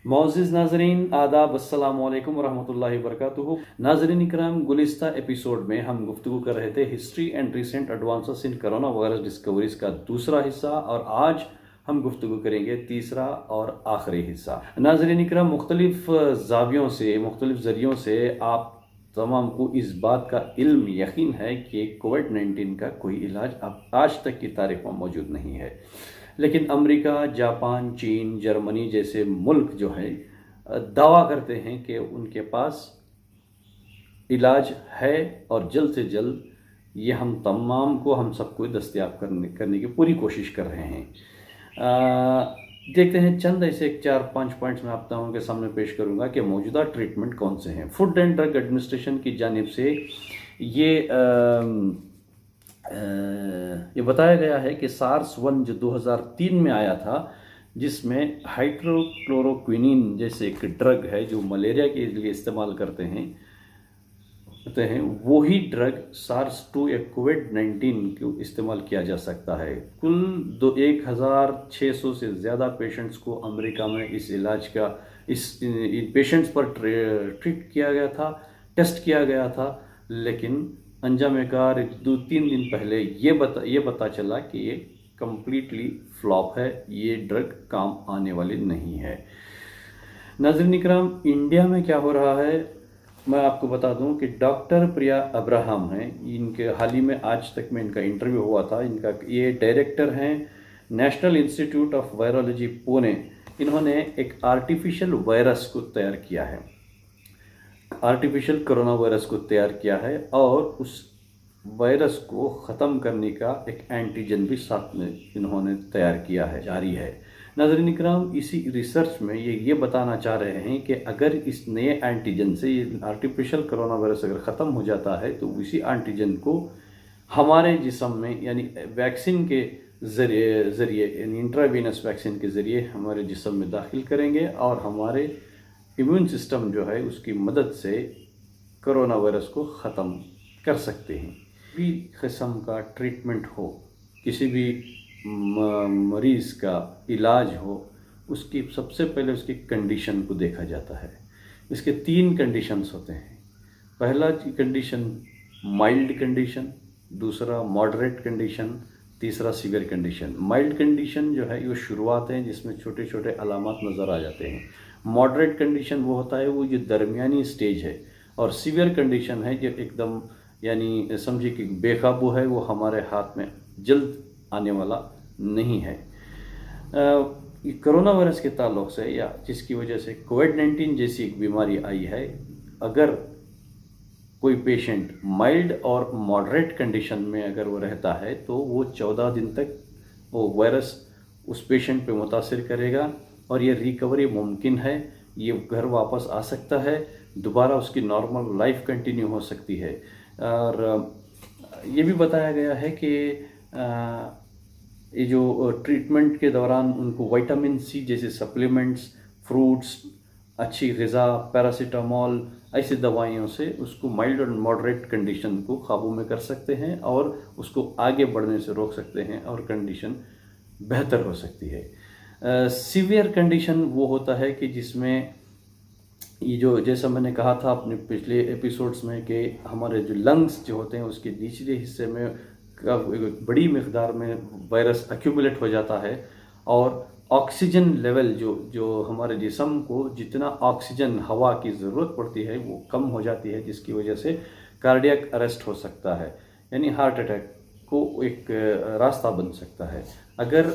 मोअज़्ज़िज़ नाज़रीन आदाब अस्सलामु अलैकुम वरहमतुल्लाहि वबरकातुहू। नाज़रीन इकराम, गुलिस्ता एपिसोड में हम गुफ्तगू कर रहे थे history and recent advances in corona virus discoveries का दूसरा हिस्सा, और आज हम गुफ्तगू करेंगे तीसरा और आखिरी हिस्सा। नाज़रीन इकराम, मुख्तलिफ ज़ावियों से, मुख्तलिफ ज़रियों से आप तमाम को इस बात का इल्म यकीन है कि कोविड-19 का कोई इलाज अब आज तक की तारीख में मौजूद नहीं है। लेकिन अमेरिका, जापान, चीन, जर्मनी जैसे मुल्क जो है दावा करते हैं कि उनके पास इलाज है और जल्द से जल्द ये हम तमाम को, हम सबको दस्तयाब करने की पूरी कोशिश कर रहे हैं। देखते हैं चंद ऐसे 4-5 पॉइंट्स मैं आप तमाम के सामने पेश करूंगा कि मौजूदा ट्रीटमेंट कौन से हैं। फूड एंड ड्रग एडमिनिस्ट्रेशन की जानिब से ये बताया गया है कि SARS-1 जो 2003 में आया था, जिसमें हाइड्रोक्लोरोक्विनिन जैसे एक ड्रग है जो मलेरिया के लिए इस्तेमाल करते हैं, वही ड्रग SARS-2 या कोविड-19 को इस्तेमाल किया जा सकता है। कुल 1600 से ज़्यादा पेशेंट्स को अमेरिका में इस इलाज का इन पेशेंट्स पर ट्रीट किया गया था, टेस्ट किया गया था, लेकिन अंजाम कार 2-3 दिन पहले ये पता चला कि ये कम्प्लीटली फ्लॉप है, ये ड्रग काम आने वाली नहीं है। नाज़रीन इकराम, इंडिया में क्या हो रहा है मैं आपको बता दूं कि डॉक्टर प्रिया अब्राहम हैं, इनके हाल ही में आज तक में इनका इंटरव्यू हुआ था। ये डायरेक्टर हैं national institute of virology Pune. इन्होंने एक आर्टिफिशियल वायरस को तैयार किया है, आर्टिफिशियल कोरोना वायरस को तैयार किया है, और उस वायरस को ख़त्म करने का एक एंटीजन भी साथ में इन्होंने तैयार किया है, जारी है। नाज़रीन इकराम, इसी रिसर्च में ये बताना चाह रहे हैं कि अगर इस नए एंटीजन से ये आर्टिफिशियल कोरोना वायरस अगर ख़त्म हो जाता है तो इसी एंटीजन को हमारे जिस्म में, यानी वैक्सीन के ज़रिए यानी इंट्रावीनस वैक्सीन के ज़रिए हमारे जिस्म में दाखिल करेंगे, और हमारे इम्यून सिस्टम जो है उसकी मदद से कोरोना वायरस को ख़त्म कर सकते हैं। भी किस्म का ट्रीटमेंट हो, किसी भी मरीज़ का इलाज हो, उसकी सबसे पहले उसकी कंडीशन को देखा जाता है। इसके 3 कंडीशंस होते हैं। पहला कंडीशन माइल्ड कंडीशन, दूसरा मॉडरेट कंडीशन, तीसरा सीवियर कंडीशन। माइल्ड कंडीशन जो है वो शुरुआत है जिसमें छोटे छोटे अलामात नज़र आ जाते हैं। मॉडरेट कंडीशन वो होता है वो जो दरमियानी स्टेज है, और सीवियर कंडीशन है जो एकदम यानी समझिए कि बेकाबू है, वो हमारे हाथ में जल्द आने वाला नहीं है। कोरोना वायरस के ताल्लुक से या जिसकी वजह से कोविड-19 जैसी एक बीमारी आई है, अगर कोई पेशेंट माइल्ड और मॉडरेट कंडीशन में अगर वो रहता है तो वो 14 दिन तक वो वायरस उस पेशेंट पे मुतासिर करेगा, और ये रिकवरी मुमकिन है, ये घर वापस आ सकता है, दोबारा उसकी नॉर्मल लाइफ कंटिन्यू हो सकती है। और ये भी बताया गया है कि ये जो ट्रीटमेंट के दौरान उनको विटामिन सी जैसे सप्लीमेंट्स, फ्रूट्स, अच्छी ग़िज़ा, पैरासीटामोल ऐसी दवाइयों से उसको माइल्ड और मॉडरेट कंडीशन को काबू में कर सकते हैं और उसको आगे बढ़ने से रोक सकते हैं, और कंडीशन बेहतर हो सकती है। सीवियर कंडीशन वो होता है कि जिसमें ये जो, जैसा मैंने कहा था अपने पिछले एपिसोड्स में, कि हमारे जो लंग्स जो होते हैं उसके निचले हिस्से में बड़ी मिक़दार में वायरस एक्यूमुलेट हो जाता है, और ऑक्सीजन लेवल जो हमारे जिस्म को जितना ऑक्सीजन हवा की ज़रूरत पड़ती है वो कम हो जाती है, जिसकी वजह से कार्डियक अरेस्ट हो सकता है, यानी हार्ट अटैक को एक रास्ता बन सकता है। अगर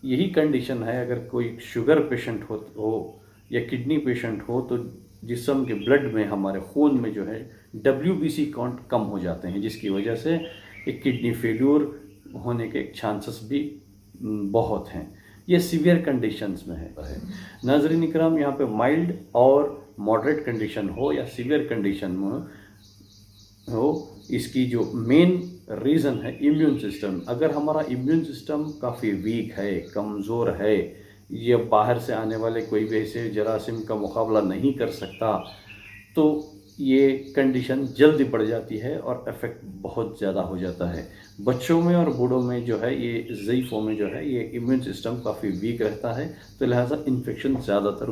यही कंडीशन है, अगर कोई शुगर पेशेंट हो या किडनी पेशेंट हो, तो जिस्म के ब्लड में, हमारे खून में जो है WBC काउंट कम हो जाते हैं, जिसकी वजह से एक किडनी फेल्योर होने के चांसेस भी बहुत हैं। ये सीवियर कंडीशंस में है। नाज़रीन इकराम, यहाँ पे माइल्ड और मॉडरेट कंडीशन हो या सीवियर कंडीशन में हो, इसकी जो मेन रीज़न है इम्यून सिस्टम। अगर हमारा इम्यून सिस्टम काफ़ी वीक है, कमज़ोर है, ये बाहर से आने वाले कोई भी ऐसे जरासीम का मुकाबला नहीं कर सकता, तो ये कंडीशन जल्दी बढ़ जाती है और इफ़ेक्ट बहुत ज़्यादा हो जाता है। बच्चों में और बूढ़ों में जो है, ये ज़ईफ़ों में जो है, ये इम्यून सिस्टम काफ़ी वीक रहता है, तो लिहाजा इन्फेक्शन ज़्यादातर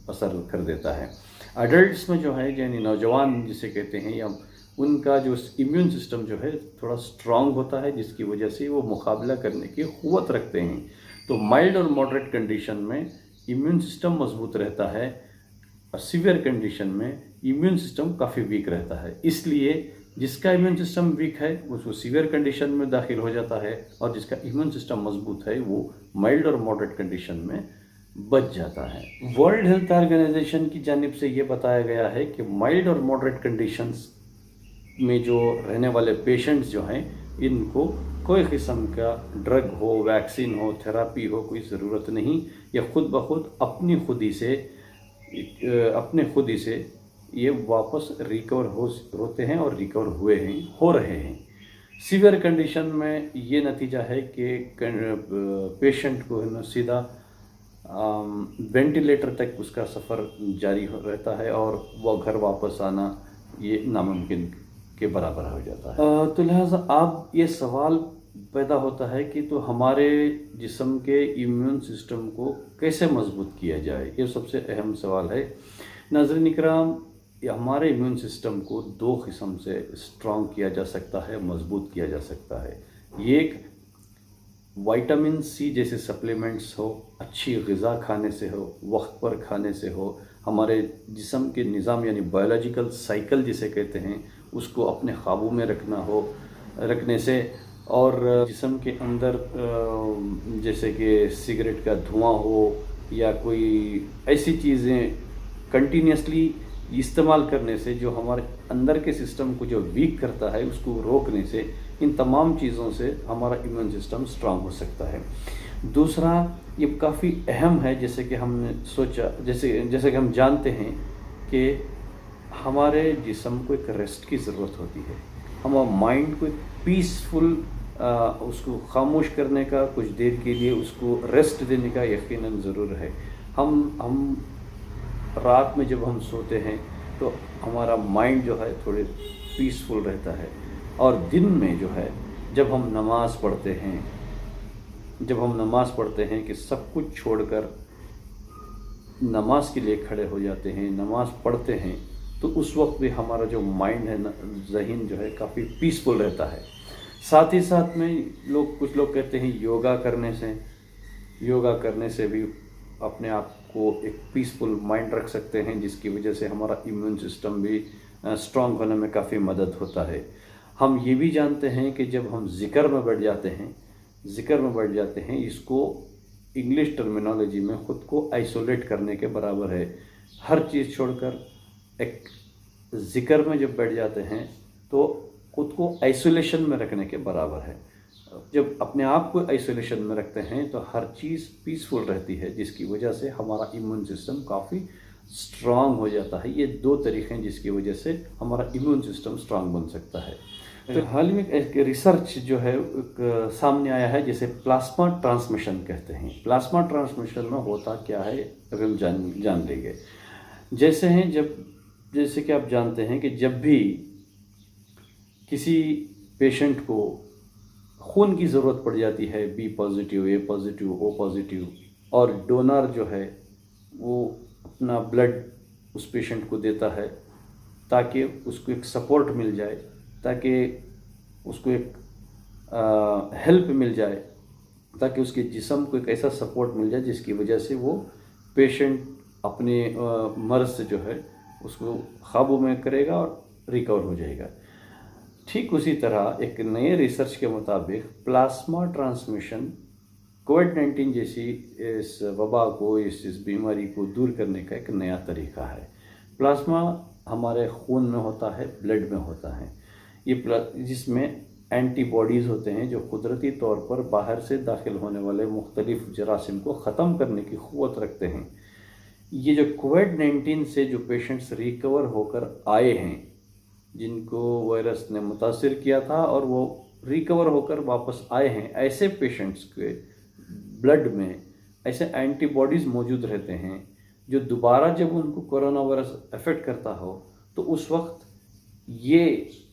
असर कर देता है। अडल्ट्स में जो है यानी नौजवान जिसे कहते हैं, या उनका जो इम्यून सिस्टम जो है थोड़ा स्ट्रांग होता है, जिसकी वजह से वो मुकाबला करने की क़ुव्वत रखते हैं। तो माइल्ड और मॉडरेट कंडीशन में इम्यून सिस्टम मजबूत रहता है, और सीवियर कंडीशन में इम्यून सिस्टम काफ़ी वीक रहता है। इसलिए जिसका इम्यून सिस्टम वीक है वो सीवियर कंडीशन में दाखिल हो जाता है, और जिसका इम्यून सिस्टम मजबूत है वो माइल्ड और मॉडरेट कंडीशन में बच जाता है। वर्ल्ड हेल्थ ऑर्गेनाइजेशन की जानिब से ये बताया गया है कि माइल्ड और मॉडरेट कंडीशंस में जो रहने वाले पेशेंट्स जो हैं, इनको कोई किस्म का ड्रग हो, वैक्सीन हो, थेरापी हो, कोई ज़रूरत नहीं। या खुद ब खुद अपने खुद ही से ये वापस रिकवर होते हैं और रिकवर हो रहे हैं। सीवियर कंडीशन में ये नतीजा है कि पेशेंट को है ना सीधा वेंटिलेटर तक उसका सफ़र जारी रहता है, और वह घर वापस आना ये नामुमकिन के बराबर हो जाता है। तो लिहाजा अब ये सवाल पैदा होता है कि तो हमारे जिस्म के इम्यून सिस्टम को कैसे मजबूत किया जाए। ये सबसे अहम सवाल है। नाज़रीन इकराम, हमारे इम्यून सिस्टम को दो किस्म से स्ट्रॉन्ग किया जा सकता है, मजबूत किया जा सकता है। एक विटामिन सी जैसे सप्लीमेंट्स हो, अच्छी ग़िज़ा खाने से हो, वक्त पर खाने से हो, हमारे जिस्म के निज़ाम यानी बायोलॉजिकल साइकिल जिसे कहते हैं उसको अपने काबू में रखने से, और जिस्म के अंदर जैसे कि सिगरेट का धुआं हो या कोई ऐसी चीज़ें कंटिन्यूसली इस्तेमाल करने से जो हमारे अंदर के सिस्टम को जो वीक करता है उसको रोकने से, इन तमाम चीज़ों से हमारा इम्यून सिस्टम स्ट्रांग हो सकता है। दूसरा, ये काफ़ी अहम है, जैसे कि हमने सोचा, जैसे कि हम जानते हैं कि हमारे जिस्म को एक रेस्ट की ज़रूरत होती है। हमारा माइंड को एक पीसफुल उसको खामोश करने का, कुछ देर के लिए उसको रेस्ट देने का यकीनन ज़रूर है। हम रात में जब हम सोते हैं तो हमारा माइंड जो है थोड़े पीसफुल रहता है, और दिन में जो है जब हम नमाज़ पढ़ते हैं कि सब कुछ छोड़कर नमाज के लिए खड़े हो जाते हैं, नमाज़ पढ़ते हैं, तो उस वक्त भी हमारा जो माइंड है ना, ज़हन जो है काफ़ी पीसफुल रहता है। साथ ही साथ में कुछ लोग कहते हैं योगा करने से भी अपने आप को एक पीसफुल माइंड रख सकते हैं, जिसकी वजह से हमारा इम्यून सिस्टम भी स्ट्रांग होने में काफ़ी मदद होता है। हम ये भी जानते हैं कि जब हम ज़िक्र में बैठ जाते हैं, इसको इंग्लिश टर्मिनोलॉजी में ख़ुद को आइसोलेट करने के बराबर है। हर चीज़ छोड़कर एक ज़िक्र में जब बैठ जाते हैं तो ख़ुद को आइसोलेशन में रखने के बराबर है। जब अपने आप को आइसोलेशन में रखते हैं तो हर चीज़ पीसफुल रहती है, जिसकी वजह से हमारा इम्यून सिस्टम काफ़ी स्ट्रांग हो जाता है। ये दो तरीक़े हैं जिसकी वजह से हमारा इम्यून सिस्टम स्ट्रांग बन सकता है। तो हाल में एक रिसर्च जो है सामने आया है, जिसे प्लाज्मा ट्रांसमिशन कहते हैं। प्लाज्मा ट्रांसमिशन में होता क्या है अभी हम जान लेंगे। जैसे कि आप जानते हैं कि जब भी किसी पेशेंट को खून की ज़रूरत पड़ जाती है, बी पॉजिटिव, ए पॉजिटिव, ओ पॉजिटिव, और डोनर जो है वो अपना ब्लड उस पेशेंट को देता है ताकि उसको एक सपोर्ट मिल जाए, ताकि उसको एक हेल्प मिल जाए, ताकि उसके जिस्म को एक ऐसा सपोर्ट मिल जाए जिसकी वजह से वो पेशेंट अपने मर्ज़ से जो है उसको काबू में करेगा और रिकवर हो जाएगा। ठीक उसी तरह एक नए रिसर्च के मुताबिक प्लाज्मा ट्रांसमिशन कोविड-19 जैसी इस वबा को, इस बीमारी को दूर करने का एक नया तरीका है। प्लाज्मा हमारे खून में होता है, ब्लड में होता है। जिसमें एंटीबॉडीज़ होते हैं जो कुदरती तौर पर बाहर से दाखिल होने वाले मुख्तलिफ जरासीम को ख़त्म करने की क़ुव्वत रखते हैं। ये जो कोविड-19 से जो पेशेंट्स रिकवर होकर आए हैं, जिनको वायरस ने मुतासिर किया था और वो रिकवर होकर वापस आए हैं, ऐसे पेशेंट्स के ब्लड में ऐसे एंटीबॉडीज़ मौजूद रहते हैं जो दोबारा जब उनको कोरोना वायरस अफेक्ट करता हो तो उस वक्त ये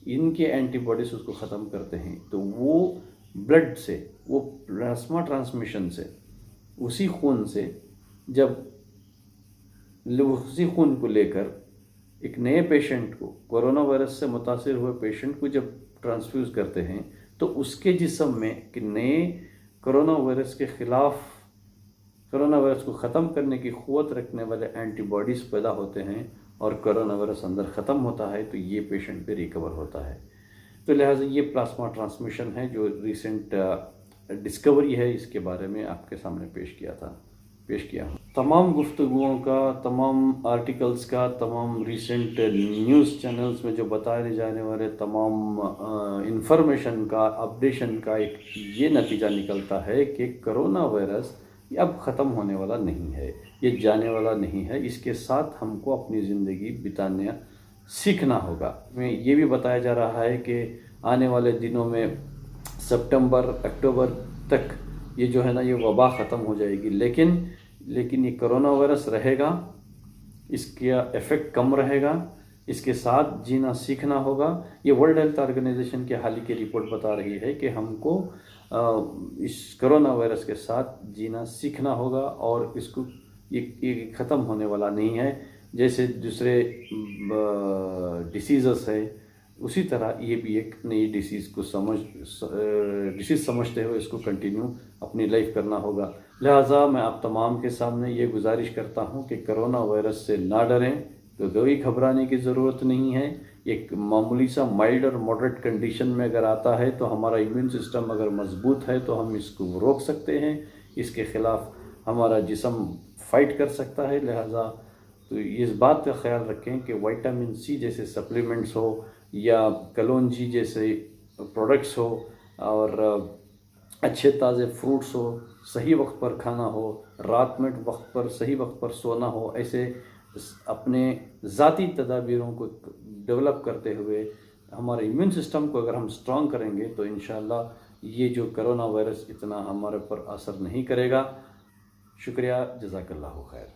इनके एंटीबॉडीज़ उसको ख़त्म करते हैं। तो वो ब्लड से, वो प्लाज्मा ट्रांसमिशन से, उसी खून से जब उसी खून को लेकर एक नए पेशेंट को, कोरोना वायरस से मुतासिर हुए पेशेंट को जब ट्रांसफ्यूज़ करते हैं तो उसके जिस्म में कि नए कोरोना वायरस के ख़िलाफ़, कोरोना वायरस को ख़त्म करने की क़ुव्वत रखने वाले एंटीबॉडीज़ पैदा होते हैं और कोरोना वायरस अंदर ख़त्म होता है तो ये पेशेंट पे रिकवर होता है। तो लिहाजा ये प्लाज्मा ट्रांसमिशन है जो रिसेंट डिस्कवरी है, इसके बारे में आपके सामने पेश किया हूँ। तमाम गुफ्तगुओं का, तमाम आर्टिकल्स का, तमाम रिसेंट न्यूज़ चैनल्स में जो बताए जाने वाले तमाम इंफॉर्मेशन का, अपडेशन का एक ये नतीजा निकलता है कि कोरोना वायरस ये अब ख़त्म होने वाला नहीं है, ये जाने वाला नहीं है। इसके साथ हमको अपनी ज़िंदगी बिताना सीखना होगा। में ये भी बताया जा रहा है कि आने वाले दिनों में सितंबर अक्टूबर तक ये जो है ना, ये वबा ख़त्म हो जाएगी, लेकिन ये कोरोना वायरस रहेगा, इसका इफ़ेक्ट कम रहेगा, इसके साथ जीना सीखना होगा। ये वर्ल्ड हेल्थ ऑर्गेनाइजेशन की हाल ही की रिपोर्ट बता रही है कि हमको इस कोरोना वायरस के साथ जीना सीखना होगा और इसको ये ख़त्म होने वाला नहीं है। जैसे दूसरे डिसीज़स है, उसी तरह ये भी एक नई डिसीज़ समझते हुए इसको कंटिन्यू अपनी लाइफ करना होगा। लिहाजा मैं आप तमाम के सामने ये गुजारिश करता हूँ कि कोरोना वायरस से ना डरें, तो कोई घबराने की ज़रूरत नहीं है। एक मामूली सा माइल्ड और मॉडरेट कंडीशन में अगर आता है तो हमारा इम्यून सिस्टम अगर मजबूत है तो हम इसको रोक सकते हैं, इसके ख़िलाफ़ हमारा जिस्म फाइट कर सकता है। लिहाजा तो इस बात का ख्याल रखें कि विटामिन सी जैसे सप्लीमेंट्स हो या कलौंजी जैसे प्रोडक्ट्स हो और अच्छे ताज़े फ्रूट्स हो, सही वक्त पर खाना हो, रात में वक्त पर सही वक्त पर सोना हो, ऐसे अपने ज़ाती तदाबीरों को डेवलप करते हुए हमारे इम्यून सिस्टम को अगर हम स्ट्रॉन्ग करेंगे तो इंशाअल्लाह ये जो कोरोना वायरस इतना हमारे पर असर नहीं करेगा। शुक्रिया, जज़ाकल्लाहु खैर।